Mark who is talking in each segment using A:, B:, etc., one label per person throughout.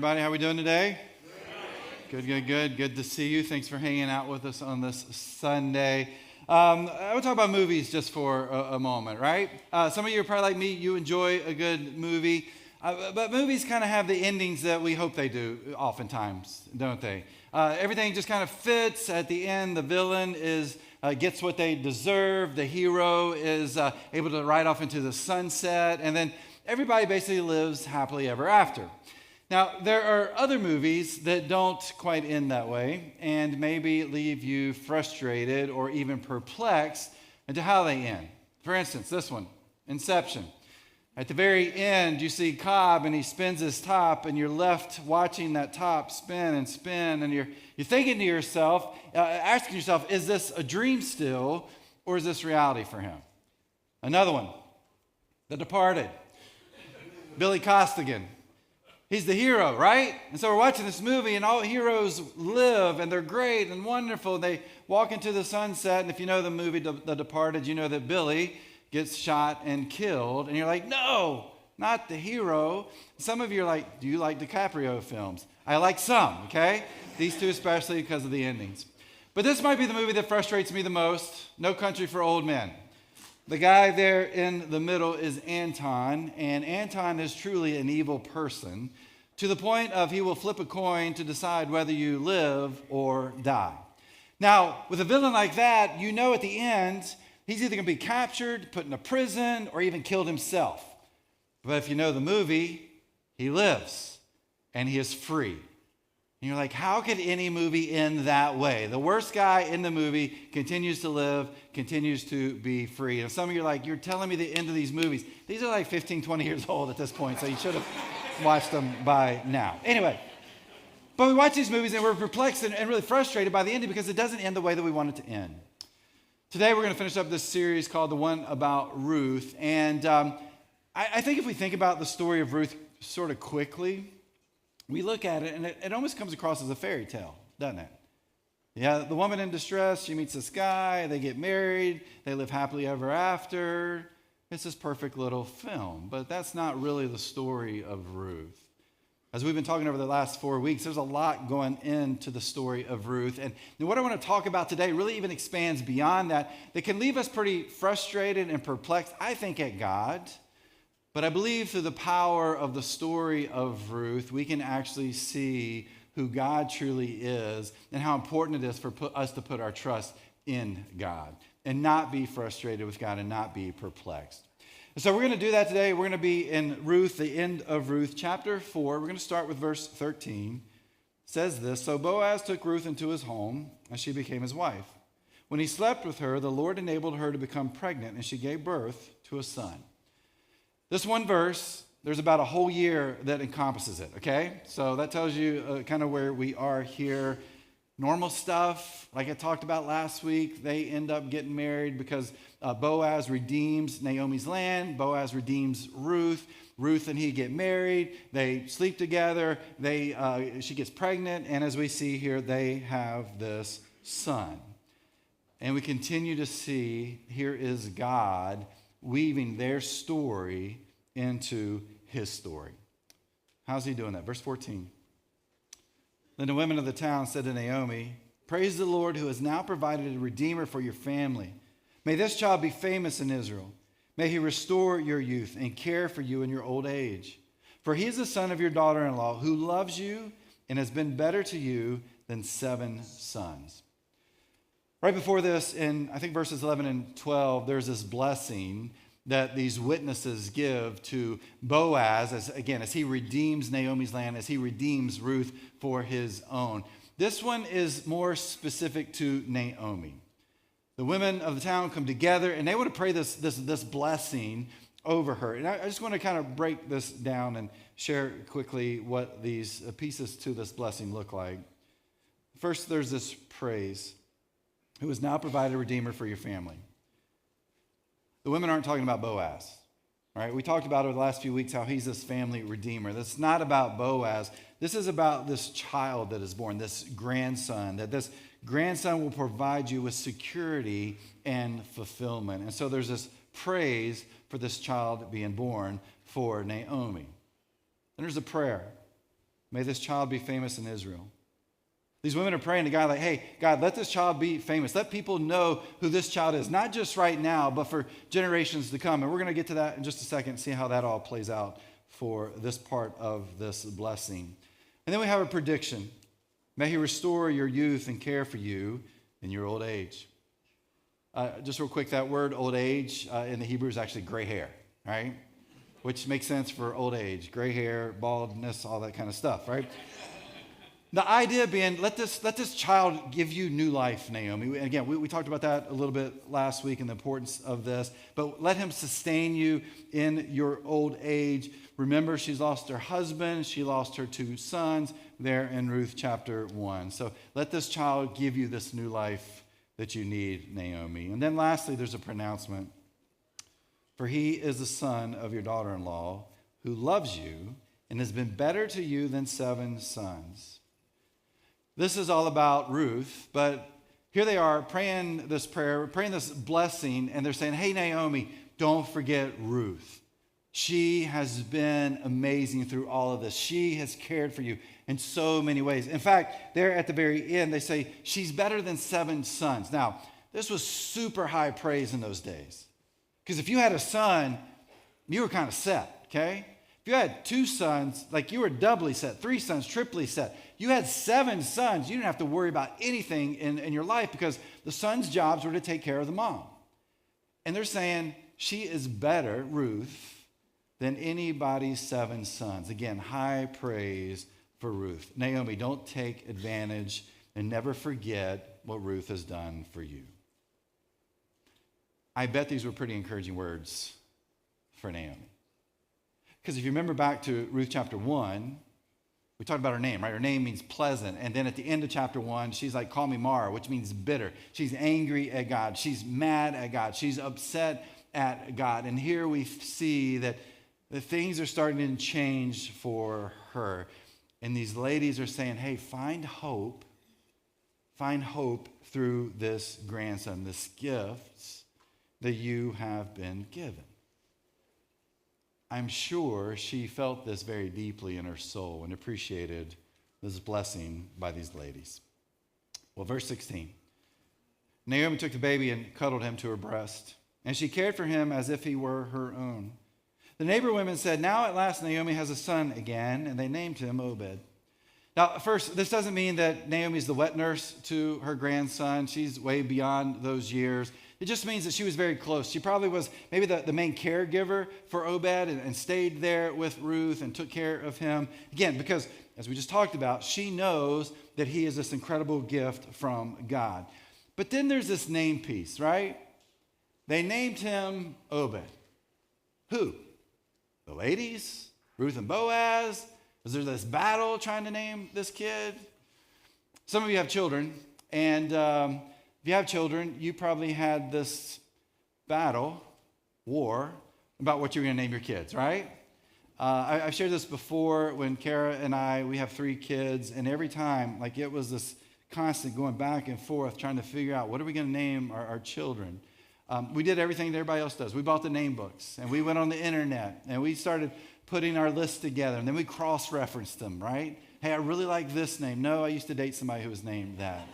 A: everybody. How are we doing today? Good. Good to see you. Thanks for hanging out with us on this Sunday. I want to talk about movies just for a moment, right? Some of you are probably like me. You enjoy a good movie. But movies kind of have the endings that we hope they do oftentimes, don't they? Everything just kind of fits. At the end, the villain gets what they deserve. The hero is able to ride off into the sunset. And then everybody basically lives happily ever after. Now, there are other movies that don't quite end that way and maybe leave you frustrated or even perplexed into how they end. For instance, this one, Inception. At the very end, you see Cobb and he spins his top and you're left watching that top spin and spin and you're thinking to yourself, asking yourself, is this a dream still or is this reality for him? Another one, The Departed. Billy Costigan. He's the hero, right? And so we're watching this movie and all heroes live and they're great and wonderful. They walk into the sunset, and if you know the movie The Departed, you know that Billy gets shot and killed. And you're like, no, not the hero. Some of you are like, do you like DiCaprio films? I like some, okay? These two especially because of the endings. But this might be the movie that frustrates me the most, No Country for Old Men. The guy there in the middle is Anton, and Anton is truly an evil person to the point of he will flip a coin to decide whether you live or die. Now, with a villain like that, you know at the end, he's either going to be captured, put in a prison, or even killed himself. But if you know the movie, he lives, and he is free. And you're like, how could any movie end that way? The worst guy in the movie continues to live, continues to be free. And some of you are like, you're telling me the end of these movies. These are like 15, 20 years old at this point, so you should have watched them by now. Anyway, but we watch these movies and we're perplexed and really frustrated by the ending because it doesn't end the way that we want it to end. Today we're going to finish up this series called The One About Ruth. And I think if we think about the story of Ruth sort of quickly, we look at it, and it almost comes across as a fairy tale, doesn't it? Yeah, the woman in distress, she meets this guy, they get married, they live happily ever after. It's this perfect little film, but that's not really the story of Ruth. As we've been talking over the last 4 weeks, there's a lot going into the story of Ruth. And what I want to talk about today really even expands beyond that. That can leave us pretty frustrated and perplexed, I think, at God. But I believe through the power of the story of Ruth, we can actually see who God truly is and how important it is for us to put our trust in God and not be frustrated with God and not be perplexed. And so we're going to do that today. We're going to be in Ruth, the end of Ruth, chapter 4. We're going to start with verse 13. It says this, so Boaz took Ruth into his home, and she became his wife. When he slept with her, the Lord enabled her to become pregnant, and she gave birth to a son. This one verse, there's about a whole year that encompasses it, okay? So that tells you kind of where we are here. Normal stuff, like I talked about last week, they end up getting married because Boaz redeems Naomi's land. Boaz redeems Ruth. Ruth and he get married. They sleep together. She gets pregnant. And as we see here, they have this son. And we continue to see, here is God weaving their story into his story. How's he doing that? Verse 14. Then the women of the town said to Naomi, praise the Lord who has now provided a redeemer for your family. May this child be famous in Israel. May he restore your youth and care for you in your old age. For he is the son of your daughter-in-law who loves you and has been better to you than 7 sons. Right before this, in I think verses 11 and 12, there's this blessing that these witnesses give to Boaz, as he redeems Naomi's land, as he redeems Ruth for his own. This one is more specific to Naomi. The women of the town come together, and they want to pray this blessing over her. And I just want to kind of break this down and share quickly what these pieces to this blessing look like. First, there's this praise. Who has now provided a redeemer for your family. The women aren't talking about Boaz, right? We talked about over the last few weeks how he's this family redeemer. That's not about Boaz. This is about this child that is born, this grandson, that this grandson will provide you with security and fulfillment. And so there's this praise for this child being born for Naomi. Then there's a prayer. May this child be famous in Israel. These women are praying to God like, hey, God, let this child be famous. Let people know who this child is, not just right now, but for generations to come. And we're going to get to that in just a second, see how that all plays out for this part of this blessing. And then we have a prediction. May he restore your youth and care for you in your old age. Just real quick, that word old age in the Hebrew is actually gray hair, right? Which makes sense for old age, gray hair, baldness, all that kind of stuff, right? The idea being, let this child give you new life, Naomi. Again, we talked about that a little bit last week and the importance of this, but let him sustain you in your old age. Remember, she's lost her husband. She lost her 2 sons there in Ruth chapter 1. So let this child give you this new life that you need, Naomi. And then lastly, there's a pronouncement. For he is the son of your daughter-in-law who loves you and has been better to you than 7 sons. This is all about Ruth, but here they are praying this prayer, praying this blessing, and they're saying, hey, Naomi, don't forget Ruth. She has been amazing through all of this. She has cared for you in so many ways. In fact, there at the very end, they say, she's better than 7 sons. Now, this was super high praise in those days. Because if you had a son, you were kind of set, okay? If you had 2 sons, like you were doubly set, 3 sons, triply set. You had 7 sons, you didn't have to worry about anything in your life because the sons' jobs were to take care of the mom. And they're saying she is better, Ruth, than anybody's 7 sons. Again, high praise for Ruth. Naomi, don't take advantage and never forget what Ruth has done for you. I bet these were pretty encouraging words for Naomi. Because if you remember back to Ruth chapter 1, we talked about her name, right? Her name means pleasant. And then at the end of chapter 1, she's like, call me Mara, which means bitter. She's angry at God. She's mad at God. She's upset at God. And here we see that the things are starting to change for her. And these ladies are saying, hey, find hope through this grandson, this gift that you have been given. I'm sure she felt this very deeply in her soul and appreciated this blessing by these ladies. Well, verse 16. Naomi took the baby and cuddled him to her breast, and she cared for him as if he were her own. The neighbor women said, now at last Naomi has a son again, and they named him Obed. Now, first, this doesn't mean that Naomi's the wet nurse to her grandson. She's way beyond those years. It just means that she was very close. She probably was maybe the main caregiver for Obed and stayed there with Ruth and took care of him. Again, because as we just talked about, she knows that he is this incredible gift from God. But then there's this name piece, right? They named him Obed. Who? The ladies? Ruth and Boaz? Was there this battle trying to name this kid? Some of you have children, and if you have children, you probably had this war about what you're going to name your kids, right? I've shared this before when Kara and we have 3 kids, and every time, like it was this constant going back and forth trying to figure out what are we going to name our children. We did everything that everybody else does. We bought the name books, and we went on the internet, and we started putting our list together, and then we cross-referenced them, right? Hey, I really like this name. No, I used to date somebody who was named that.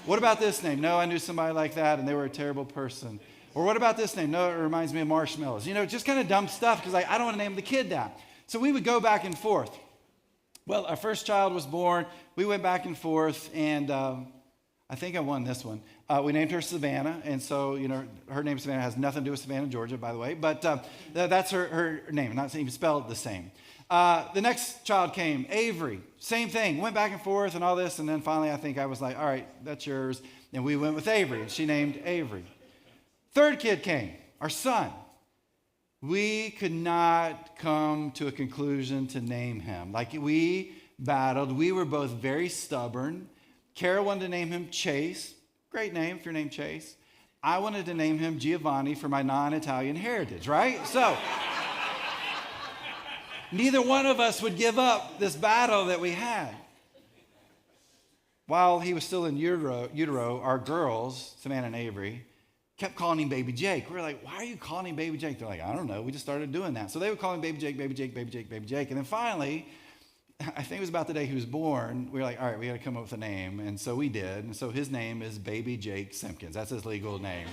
A: What about this name? No, I knew somebody like that, and they were a terrible person. Or what about this name? No, it reminds me of marshmallows. You know, just kind of dumb stuff, because I don't want to name the kid that. So we would go back and forth. Well, our first child was born. We went back and forth, and I think I won this one. We named her Savannah, and so, you know, her name Savannah has nothing to do with Savannah, Georgia, by the way, but that's her name, not even spelled the same. The next child came, Avery, same thing, went back and forth and all this, and then finally I think I was like, all right, that's yours, and we went with Avery, and she named Avery. Third kid came, our son. We could not come to a conclusion to name him. Like, we battled. We were both very stubborn. Kara wanted to name him Chase. Great name if you're named Chase. I wanted to name him Giovanni for my non-Italian heritage, right? So neither one of us would give up this battle that we had. While he was still in utero, our girls, Savannah and Avery, kept calling him Baby Jake. We were like, why are you calling him Baby Jake? They're like, I don't know. We just started doing that. So they would call him Baby Jake, Baby Jake, Baby Jake, Baby Jake. And then finally, I think it was about the day he was born, we were like, all right, we got to come up with a name. And so we did. And so his name is Baby Jake Simpkins. That's his legal name.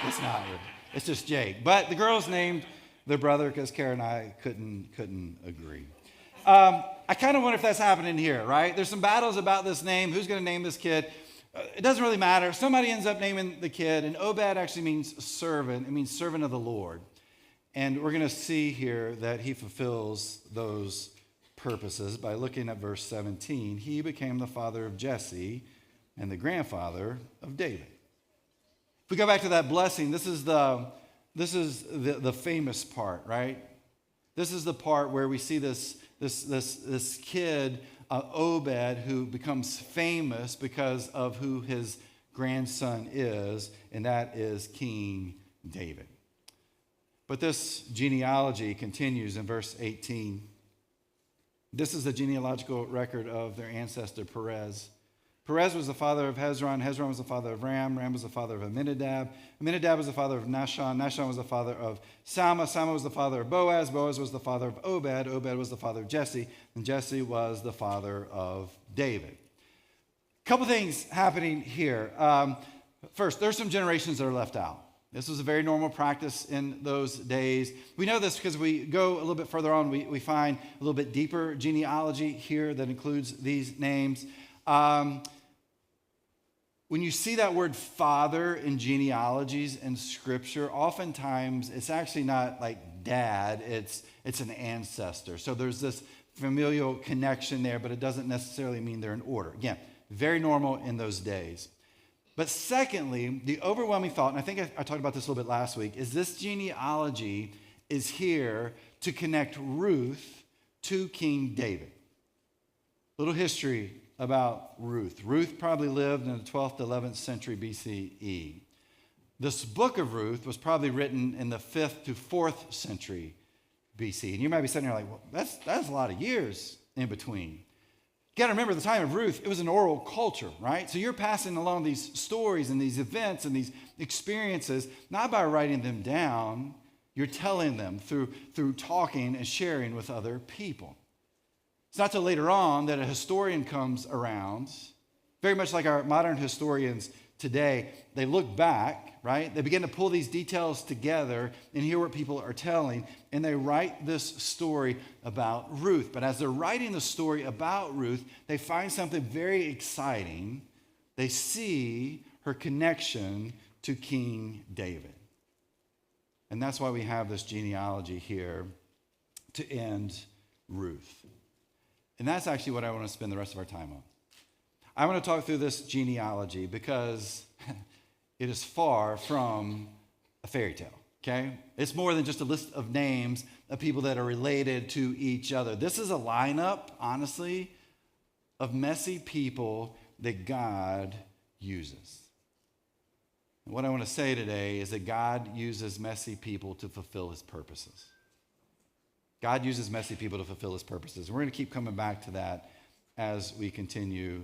A: It's not really. It's just Jake. But the girls named their brother because Kara and I couldn't agree. I kind of wonder if that's happening here, right? There's some battles about this name. Who's going to name this kid? It doesn't really matter. Somebody ends up naming the kid. And Obed actually means servant. It means servant of the Lord. And we're going to see here that he fulfills those purposes by looking at verse 17. He became the father of Jesse and the grandfather of David. If we go back to that blessing, this is the famous part, right? This is the part where we see this kid, Obed, who becomes famous because of who his grandson is, and that is King David. But this genealogy continues in verse 18. This is the genealogical record of their ancestor Perez. Perez was the father of Hezron. Hezron was the father of Ram. Ram was the father of Amminadab. Amminadab was the father of Nahshon. Nahshon was the father of Salma. Salma was the father of Boaz. Boaz was the father of Obed. Obed was the father of Jesse. And Jesse was the father of David. A couple things happening here. First, there's some generations that are left out. This was a very normal practice in those days. We know this because we go a little bit further on. We find a little bit deeper genealogy here that includes these names. When you see that word father in genealogies in Scripture, oftentimes it's actually not like dad, it's an ancestor. So there's this familial connection there, but it doesn't necessarily mean they're in order. Again, very normal in those days. But secondly, the overwhelming thought, and I think I talked about this a little bit last week, is this genealogy is here to connect Ruth to King David. Little history about Ruth. Ruth probably lived in the 12th to 11th century BCE. This book of Ruth was probably written in the 5th to 4th century BC. And you might be sitting there like, well, that's a lot of years in between. You got to remember the time of Ruth, it was an oral culture, right? So you're passing along these stories and these events and these experiences, not by writing them down, you're telling them through talking and sharing with other people. It's not till later on that a historian comes around, very much like our modern historians today. They look back, right? They begin to pull these details together and hear what people are telling, and they write this story about Ruth. But as they're writing the story about Ruth, they find something very exciting. They see her connection to King David. And that's why we have this genealogy here to end Ruth. And that's actually what I want to spend the rest of our time on. I want to talk through this genealogy because it is far from a fairy tale, okay? It's more than just a list of names of people that are related to each other. This is a lineup, honestly, of messy people that God uses. And what I want to say today is that God uses messy people to fulfill his purposes. God uses messy people to fulfill his purposes. We're going to keep coming back to that as we continue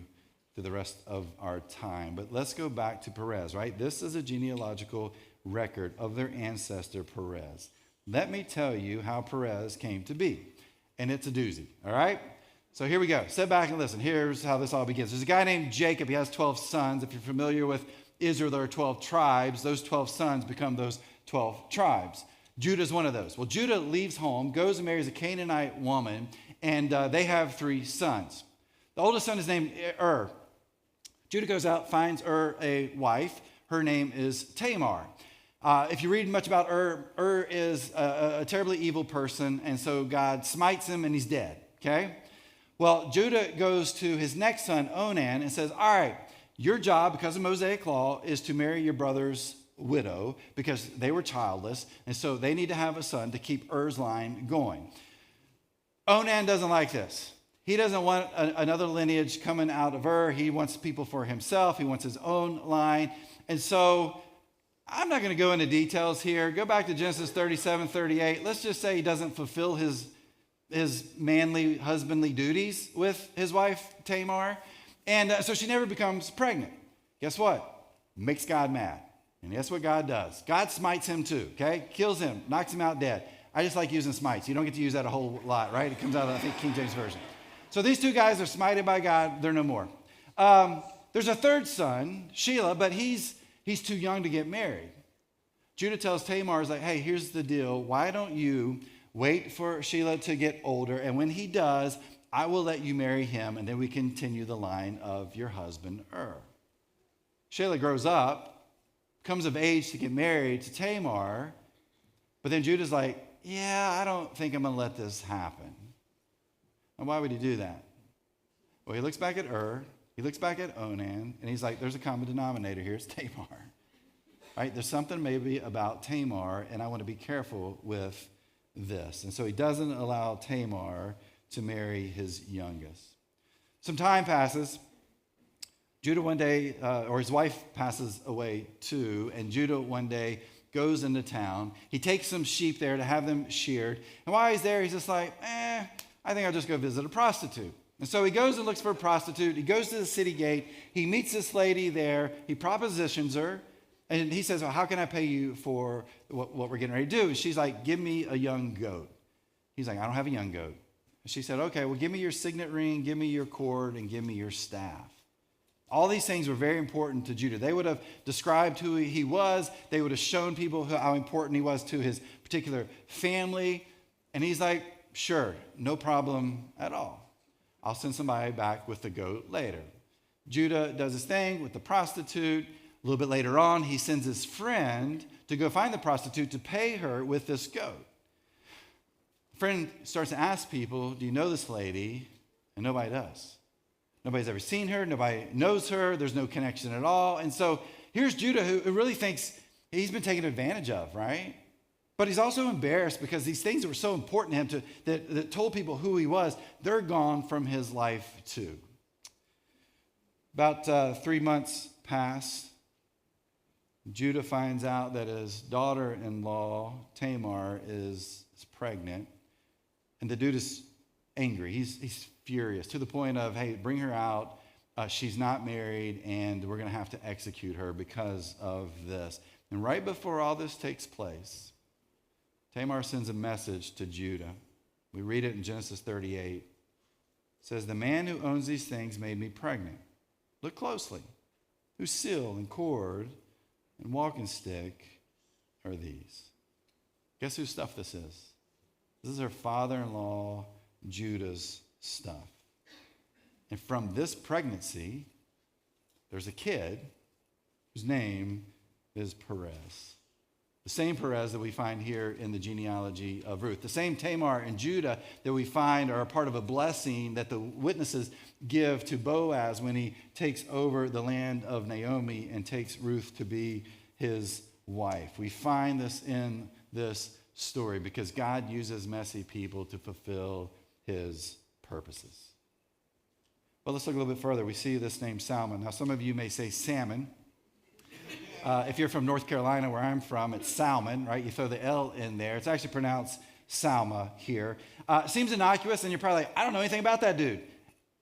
A: through the rest of our time. But let's go back to Perez, right? This is a genealogical record of their ancestor, Perez. Let me tell you how Perez came to be. And it's a doozy, all right? So here we go. Sit back and listen. Here's how this all begins. There's a guy named Jacob. He has 12 sons. If you're familiar with Israel, there are 12 tribes. Those 12 sons become those 12 tribes. Judah is one of those. Well, Judah leaves home, goes and marries a Canaanite woman, and they have 3 sons. The oldest son is named Judah goes out, finds a wife. Her name is Tamar. If you read much about is a terribly evil person, and so God smites him and he's dead, okay? Well, Judah goes to his next son, Onan, and says, all right, your job, because of Mosaic law, is to marry your brother's widow because they were childless, and so they need to have a son to keep Er's line going. Onan doesn't like this. He doesn't want another lineage coming out of He wants people for himself. He wants his own line. And so I'm not going to go into details here. Go back to Genesis 37, 38. Let's just say he doesn't fulfill his manly, husbandly duties with his wife, Tamar. And so she never becomes pregnant. Guess what? Makes God mad. And that's what God does. God smites him too, okay? Kills him, knocks him out dead. I just like using smites. You don't get to use that a whole lot, right? It comes out of, I think, King James Version. So these two guys are smited by God. They're no more. There's a third son, Shelah, but he's too young to get married. Judah tells Tamar, he's like, hey, here's the deal. Why don't you wait for Shelah to get older, and when he does, I will let you marry him, and then we continue the line of your husband, Shelah grows up, comes of age to get married to Tamar, but then Judah's like, yeah, I don't think I'm going to let this happen. And why would he do that? Well, he looks back at he looks back at Onan, and he's like, there's a common denominator here. It's Tamar. Right? There's something maybe about Tamar, and I want to be careful with this. And so he doesn't allow Tamar to marry his youngest. Some time passes. Judah one day, or his wife passes away too, and Judah one day goes into town. He takes some sheep there to have them sheared. And while he's there, he's just like, I think I'll just go visit a prostitute. And so he goes and looks for a prostitute. He goes to the city gate. He meets this lady there. He propositions her. And he says, well, how can I pay you for what we're getting ready to do? And she's like, give me a young goat. He's like, I don't have a young goat. And she said, okay, well, give me your signet ring, give me your cord, and give me your staff. All these things were very important to Judah. They would have described who he was. They would have shown people how important he was to his particular family. And he's like, sure, no problem at all. I'll send somebody back with the goat later. Judah does his thing with the prostitute. A little bit later on, he sends his friend to go find the prostitute to pay her with this goat. Friend starts to ask people, do you know this lady? And nobody does. Nobody's ever seen her. Nobody knows her. There's no connection at all. And so here's Judah who really thinks he's been taken advantage of, right? But he's also embarrassed because these things that were so important to him that told people who he was, they're gone from his life too. About 3 months pass. Judah finds out that his daughter-in-law, Tamar, is pregnant. And the dude is angry. He's furious to the point of, hey, bring her out. She's not married, and we're going to have to execute her because of this. And right before all this takes place, Tamar sends a message to Judah. We read it in Genesis 38. It says, the man who owns these things made me pregnant. Look closely. Whose seal and cord and walking stick are these? Guess whose stuff this is? This is her father-in-law, Judah's stuff. And from this pregnancy, there's a kid whose name is Perez. The same Perez that we find here in the genealogy of Ruth. The same Tamar and Judah that we find are a part of a blessing that the witnesses give to Boaz when he takes over the land of Naomi and takes Ruth to be his wife. We find this in this story because God uses messy people to fulfill his purposes. Well, let's look a little bit further. We see this name Salmon. Now, some of you may say salmon. If you're from North Carolina, where I'm from, it's Salmon, right? You throw the L in there. It's actually pronounced Salma here. Seems innocuous, and you're probably like, I don't know anything about that dude.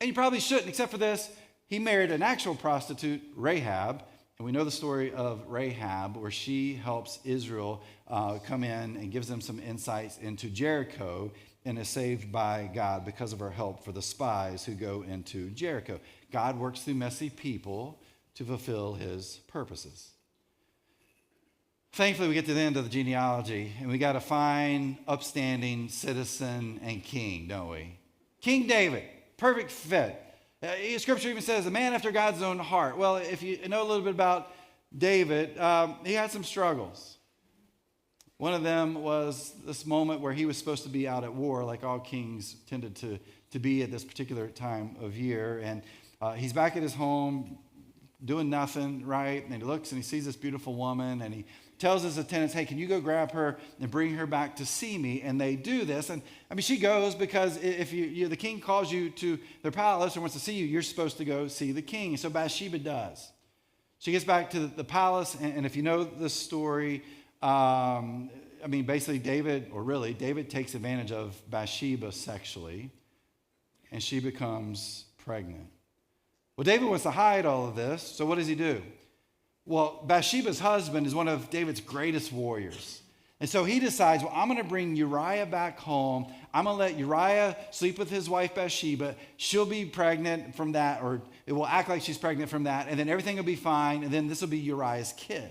A: And you probably shouldn't, except for this. He married an actual prostitute, Rahab. And we know the story of Rahab, where she helps Israel come in and gives them some insights into Jericho and is saved by God because of her help for the spies who go into Jericho. God works through messy people to fulfill his purposes. Thankfully, we get to the end of the genealogy, and we got a fine, upstanding citizen and king, don't we? King David, perfect fit. Scripture even says a man after God's own heart. Well, if you know a little bit about David, he had some struggles. One of them was this moment where he was supposed to be out at war, like all kings tended to be at this particular time of year. And he's back at his home doing nothing, right? And he looks and he sees this beautiful woman, and he tells his attendants, hey, can you go grab her and bring her back to see me? And they do this. And I mean, she goes because if the king calls you to their palace or wants to see you, you're supposed to go see the king. And so Bathsheba does. She gets back to the palace, and if you know the story, basically David takes advantage of Bathsheba sexually, and she becomes pregnant. Well, David wants to hide all of this, so what does he do? Well, Bathsheba's husband is one of David's greatest warriors. And so he decides, well, I'm going to bring Uriah back home. I'm going to let Uriah sleep with his wife Bathsheba. She'll be pregnant from that, or it will act like she's pregnant from that, and then everything will be fine, and then this will be Uriah's kid.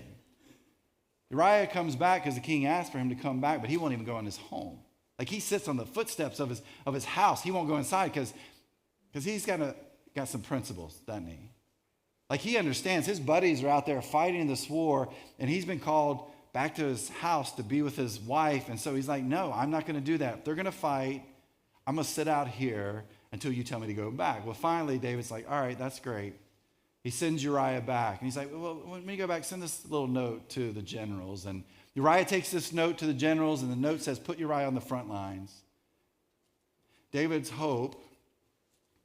A: Uriah comes back because the king asked for him to come back, but he won't even go in his home. Like, he sits on the footsteps of his house. He won't go inside because he's got some principles, doesn't he? Like, he understands his buddies are out there fighting this war, and he's been called back to his house to be with his wife. And so he's like, no, I'm not going to do that. If they're going to fight, I'm going to sit out here until you tell me to go back. Well, finally, David's like, all right, that's great. He sends Uriah back. And he's like, well, when you go back, send this little note to the generals. And Uriah takes this note to the generals, and the note says, put Uriah on the front lines. David's hope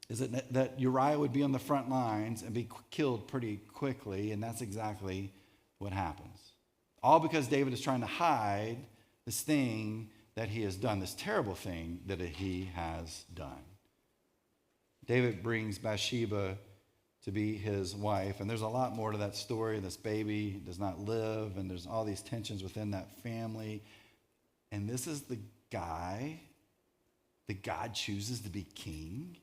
A: is that Uriah would be on the front lines and be killed pretty quickly, and that's exactly what happens. All because David is trying to hide this thing that he has done, this terrible thing that he has done. David brings Bathsheba to be his wife, and there's a lot more to that story. This baby does not live, and there's all these tensions within that family. And this is the guy that God chooses to be king.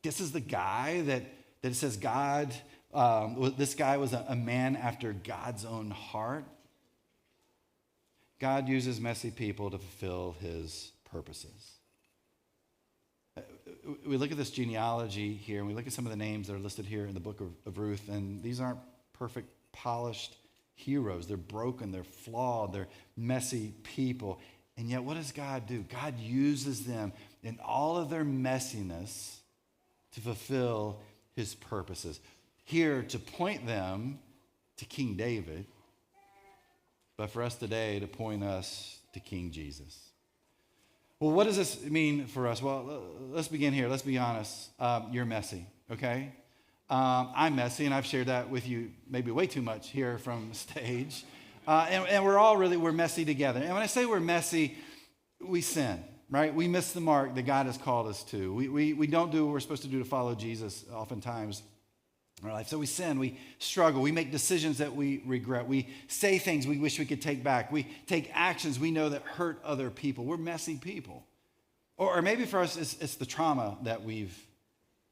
A: This is the guy that it says God... this guy was a man after God's own heart. God uses messy people to fulfill his purposes. We look at this genealogy here, and we look at some of the names that are listed here in the book of Ruth, and these aren't perfect, polished heroes. They're broken, they're flawed, they're messy people. And yet, what does God do? God uses them in all of their messiness to fulfill his purposes. Here to point them to King David, but for us today to point us to King Jesus. Well, what does this mean for us? Well, let's begin here. Let's be honest. You're messy, okay? I'm messy, and I've shared that with you maybe way too much here from stage. And we're messy together. And when I say we're messy, we sin, right? We miss the mark that God has called us to. We don't do what we're supposed to do to follow Jesus oftentimes in our life. So we sin, we struggle, we make decisions that we regret, we say things we wish we could take back, we take actions we know that hurt other people. We're messy people. Or maybe for us, it's the trauma that we've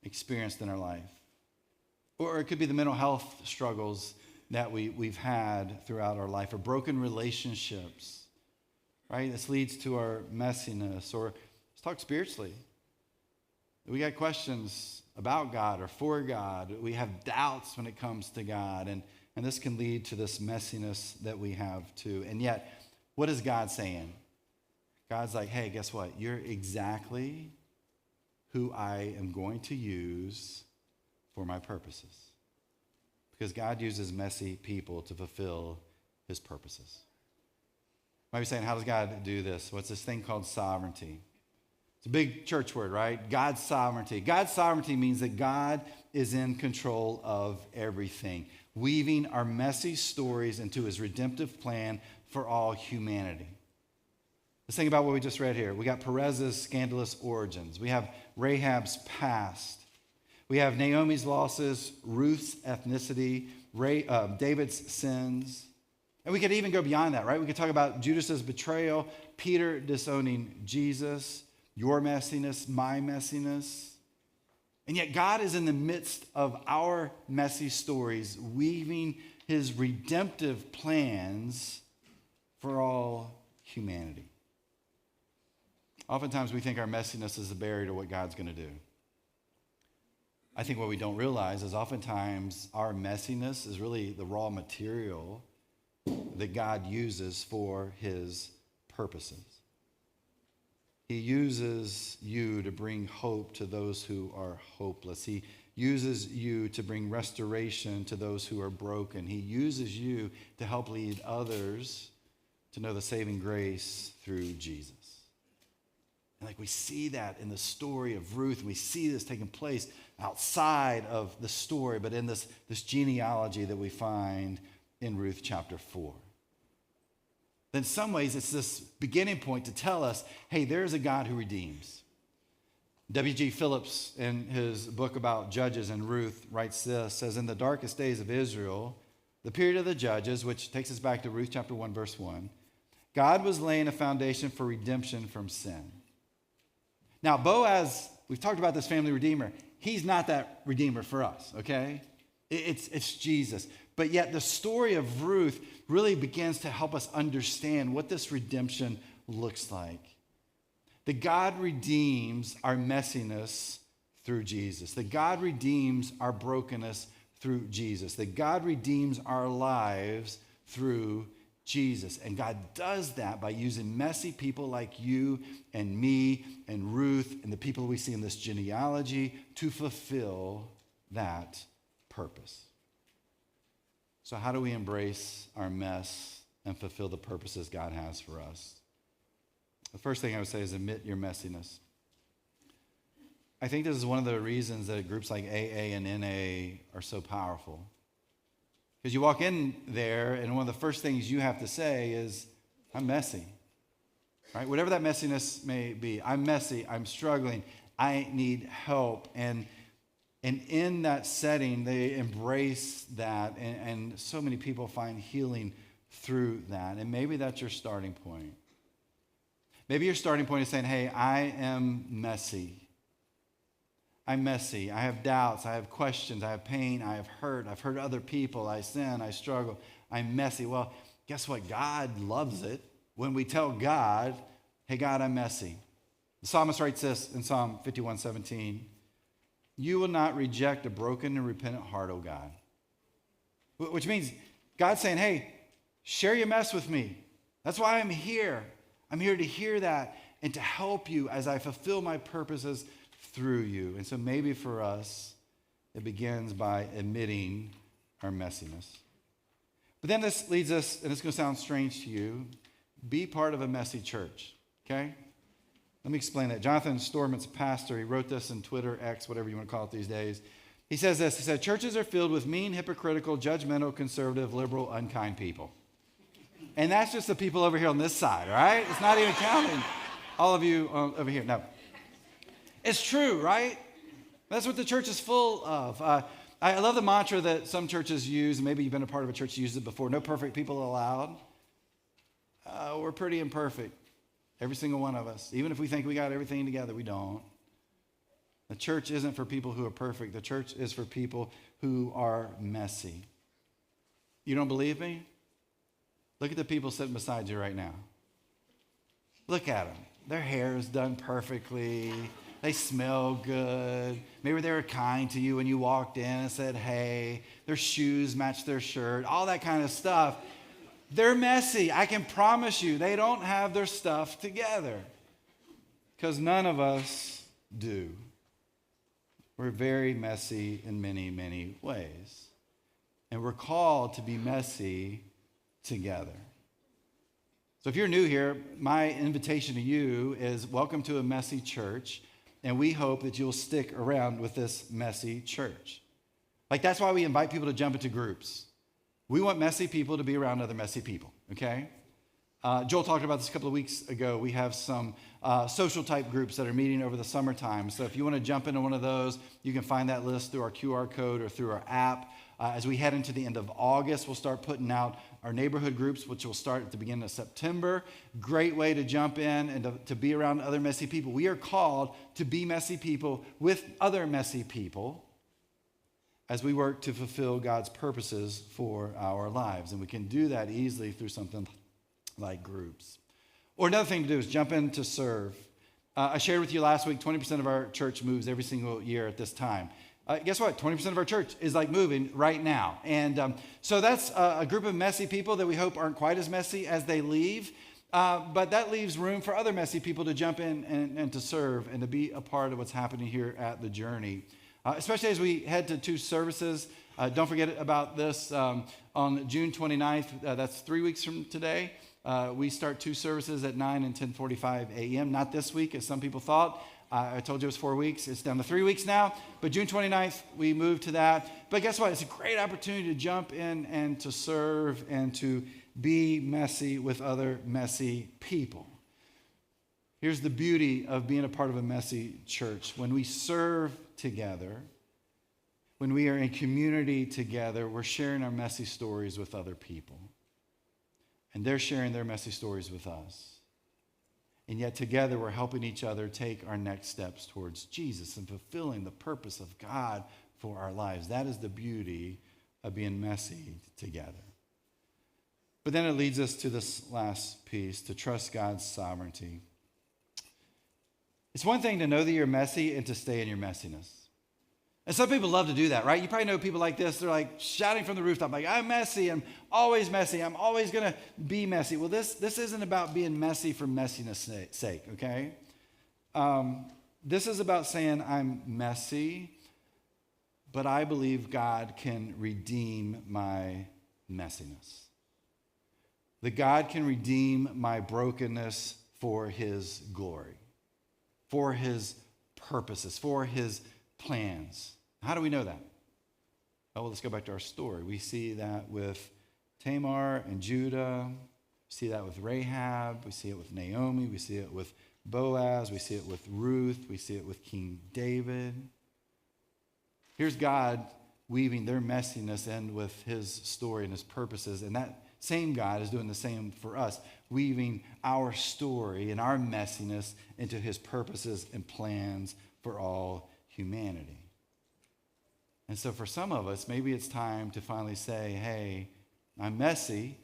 A: experienced in our life. Or it could be the mental health struggles that we've had throughout our life, or broken relationships, right? This leads to our messiness. Or let's talk spiritually. We got questions about God or for God. We have doubts when it comes to God. And this can lead to this messiness that we have too. And yet, what is God saying? God's like, hey, guess what? You're exactly who I am going to use for my purposes. Because God uses messy people to fulfill his purposes. You might be saying, how does God do this? What's this thing called sovereignty? It's a big church word, right? God's sovereignty. God's sovereignty means that God is in control of everything, weaving our messy stories into his redemptive plan for all humanity. Let's think about what we just read here. We got Perez's scandalous origins. We have Rahab's past. We have Naomi's losses, Ruth's ethnicity, David's sins. And we could even go beyond that, right? We could talk about Judas's betrayal, Peter disowning Jesus, your messiness, my messiness. And yet God is in the midst of our messy stories, weaving his redemptive plans for all humanity. Oftentimes we think our messiness is a barrier to what God's going to do. I think what we don't realize is oftentimes our messiness is really the raw material that God uses for his purposes. He uses you to bring hope to those who are hopeless. He uses you to bring restoration to those who are broken. He uses you to help lead others to know the saving grace through Jesus. And we see that in the story of Ruth. We see this taking place outside of the story, but in this genealogy that we find in Ruth chapter 4. In some ways, it's this beginning point to tell us, hey, there's a God who redeems. W.G. Phillips, in his book about Judges and Ruth, writes this, says, in the darkest days of Israel, the period of the Judges, which takes us back to Ruth chapter 1, verse 1, God was laying a foundation for redemption from sin. Now, Boaz, we've talked about this family redeemer. He's not that redeemer for us, okay? It's Jesus. But yet the story of Ruth really begins to help us understand what this redemption looks like. That God redeems our messiness through Jesus. That God redeems our brokenness through Jesus. That God redeems our lives through Jesus. And God does that by using messy people like you and me and Ruth and the people we see in this genealogy to fulfill that purpose. So how do we embrace our mess and fulfill the purposes God has for us? The first thing I would say is admit your messiness. I think this is one of the reasons that groups like AA and NA are so powerful. Because you walk in there, and one of the first things you have to say is, I'm messy. Right? Whatever that messiness may be. I'm messy. I'm struggling. I need help. And in that setting, they embrace that. And so many people find healing through that. And maybe that's your starting point. Maybe your starting point is saying, hey, I am messy. I'm messy. I have doubts. I have questions. I have pain. I have hurt. I've hurt other people. I sin. I struggle. I'm messy. Well, guess what? God loves it when we tell God, hey, God, I'm messy. The psalmist writes this in Psalm 51:17. You will not reject a broken and repentant heart, O God. Which means God's saying, hey, share your mess with me. That's why I'm here. I'm here to hear that and to help you as I fulfill my purposes through you. And so maybe for us, it begins by admitting our messiness. But then this leads us, and it's going to sound strange to you, be part of a messy church, okay? Let me explain that. Jonathan Storment's a pastor. He wrote this in Twitter, X, whatever you want to call it these days. He says this. He said, churches are filled with mean, hypocritical, judgmental, conservative, liberal, unkind people. And that's just the people over here on this side, all right? It's not even counting all of you over here. No. It's true, right? That's what the church is full of. I love the mantra that some churches use, and maybe you've been a part of a church that used it before, no perfect people allowed. We're pretty imperfect, every single one of us. Even if we think we got everything together, we don't. The church isn't for people who are perfect. The church is for people who are messy. You don't believe me? Look at the people sitting beside you right now. Look at them. Their hair is done perfectly. They smell good. Maybe they were kind to you when you walked in and said, hey. Their shoes match their shirt. All that kind of stuff. They're messy. I can promise you they don't have their stuff together. Because none of us do. We're very messy in many, many ways. And we're called to be messy together. So if you're new here, my invitation to you is welcome to a messy church. And we hope that you'll stick around with this messy church. Like, that's why we invite people to jump into groups. We want messy people to be around other messy people, okay? Joel talked about this a couple of weeks ago. We have some social type groups that are meeting over the summertime. So if you want to jump into one of those, you can find that list through our QR code or through our app. As we head into the end of August, we'll start putting out our neighborhood groups, which will start at the beginning of September. Great way to jump in and to be around other messy people. We are called to be messy people with other messy people as we work to fulfill God's purposes for our lives. And we can do that easily through something like groups. Or another thing to do is jump in to serve. I shared with you last week, 20% of our church moves every single year at this time. Guess what? 20% of our church is like moving right now. And so that's a group of messy people that we hope aren't quite as messy as they leave. But that leaves room for other messy people to jump in and to serve and to be a part of what's happening here at the Journey. Especially as we head to 2 services. Don't forget about this on June 29th. That's 3 weeks from today. We start 2 services at 9 and 10:45 a.m. Not this week, as some people thought. I told you it was 4 weeks. It's down to 3 weeks now. But June 29th, we move to that. But guess what? It's a great opportunity to jump in and to serve and to be messy with other messy people. Here's the beauty of being a part of a messy church. When we serve together, when we are in community together, we're sharing our messy stories with other people. And they're sharing their messy stories with us. And yet together we're helping each other take our next steps towards Jesus and fulfilling the purpose of God for our lives. That is the beauty of being messy together. But then it leads us to this last piece, to trust God's sovereignty. It's one thing to know that you're messy and to stay in your messiness. And some people love to do that, right? You probably know people like this. They're like shouting from the rooftop, like, I'm messy. I'm always messy. I'm always going to be messy. Well, this isn't about being messy for messiness' sake, okay? This is about saying I'm messy, but I believe God can redeem my messiness. That God can redeem my brokenness for his glory, for his purposes, for his plans. How do we know that? Oh, well, let's go back to our story. We see that with Tamar and Judah. We see that with Rahab. We see it with Naomi. We see it with Boaz. We see it with Ruth. We see it with King David. Here's God weaving their messiness in with his story and his purposes. And that same God is doing the same for us, weaving our story and our messiness into his purposes and plans for all humanity. And so for some of us, maybe it's time to finally say, hey, I'm messy,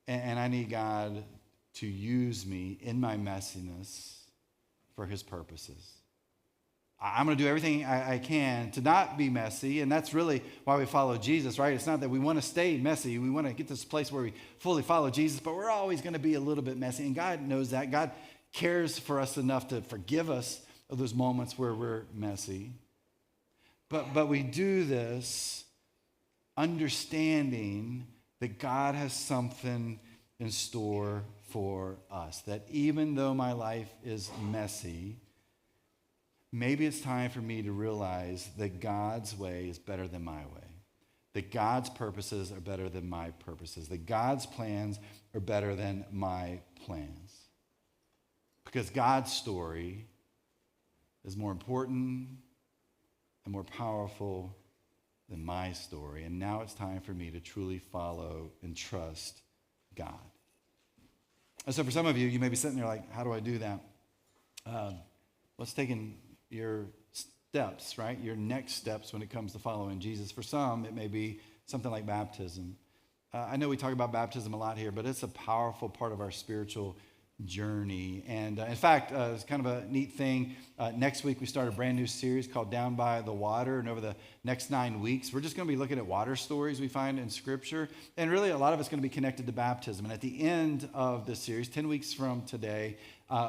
A: and I need God to use me in my messiness for his purposes. I'm going to do everything I can to not be messy, and that's really why we follow Jesus, right? It's not that we want to stay messy. We want to get to this place where we fully follow Jesus, but we're always going to be a little bit messy, and God knows that. God cares for us enough to forgive us of those moments where we're messy. But we do this understanding that God has something in store for us. That even though my life is messy, maybe it's time for me to realize that God's way is better than my way. That God's purposes are better than my purposes. That God's plans are better than my plans. Because God's story is more important and more powerful than my story. And now it's time for me to truly follow and trust God. And so for some of you, you may be sitting there like, how do I do that? Let's take in your steps, right? Your next steps when it comes to following Jesus. For some, it may be something like baptism. I know we talk about baptism a lot here, but it's a powerful part of our spiritual journey. And in fact, it's kind of a neat thing. Next week, we start a brand new series called Down by the Water. And over the next 9 weeks, we're just going to be looking at water stories we find in Scripture. And really, a lot of it's going to be connected to baptism. And at the end of this series, 10 weeks from today,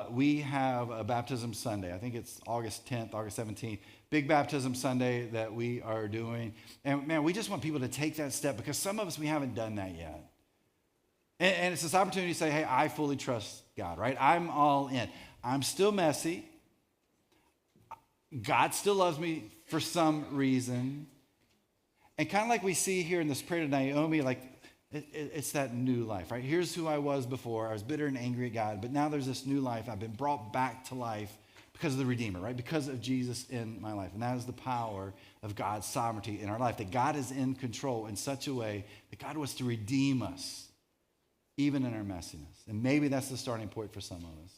A: we have a baptism Sunday. I think it's August 10th, August 17th. Big baptism Sunday that we are doing. And man, we just want people to take that step because some of us, we haven't done that yet. And it's this opportunity to say, hey, I fully trust God, right? I'm all in. I'm still messy. God still loves me for some reason. And kind of like we see here in this prayer to Naomi, like it's that new life, right? Here's who I was before. I was bitter and angry at God, but now there's this new life. I've been brought back to life because of the Redeemer, right? Because of Jesus in my life. And that is the power of God's sovereignty in our life, that God is in control in such a way that God wants to redeem us even in our messiness. And maybe that's the starting point for some of us.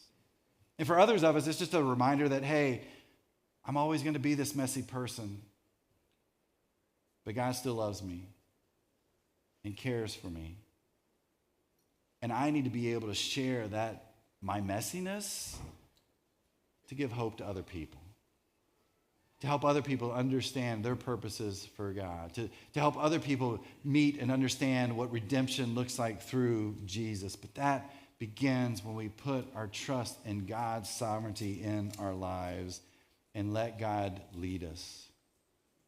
A: And for others of us, it's just a reminder that, hey, I'm always going to be this messy person, but God still loves me and cares for me. And I need to be able to share that, my messiness, to give hope to other people. To help other people understand their purposes for God, to help other people meet and understand what redemption looks like through Jesus. But that begins when we put our trust in God's sovereignty in our lives and let God lead us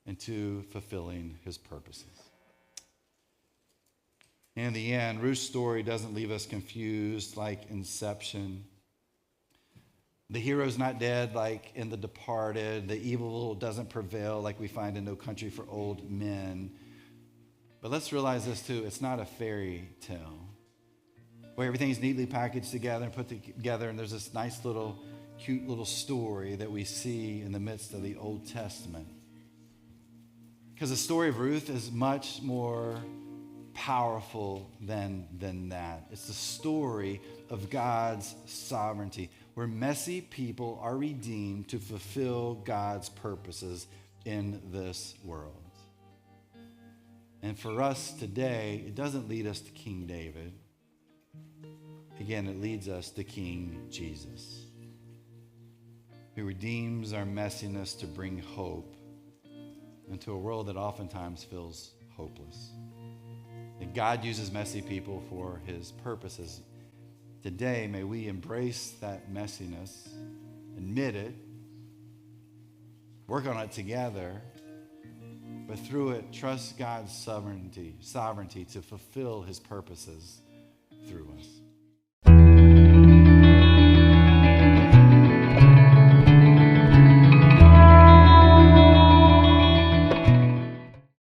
A: into fulfilling his purposes. In the end, Ruth's story doesn't leave us confused like Inception. The hero's not dead like in The Departed. The evil doesn't prevail like we find in No Country for Old Men. But let's realize this too. It's not a fairy tale where everything's neatly packaged together and put together, and there's this nice little, cute little story that we see in the midst of the Old Testament. Because the story of Ruth is much more powerful than that. It's the story of God's sovereignty, where messy people are redeemed to fulfill God's purposes in this world. And for us today, it doesn't lead us to King David. Again, it leads us to King Jesus, who redeems our messiness to bring hope into a world that oftentimes feels hopeless. And God uses messy people for his purposes. Today, may we embrace that messiness, admit it, work on it together, but through it, trust God's sovereignty to fulfill his purposes through us.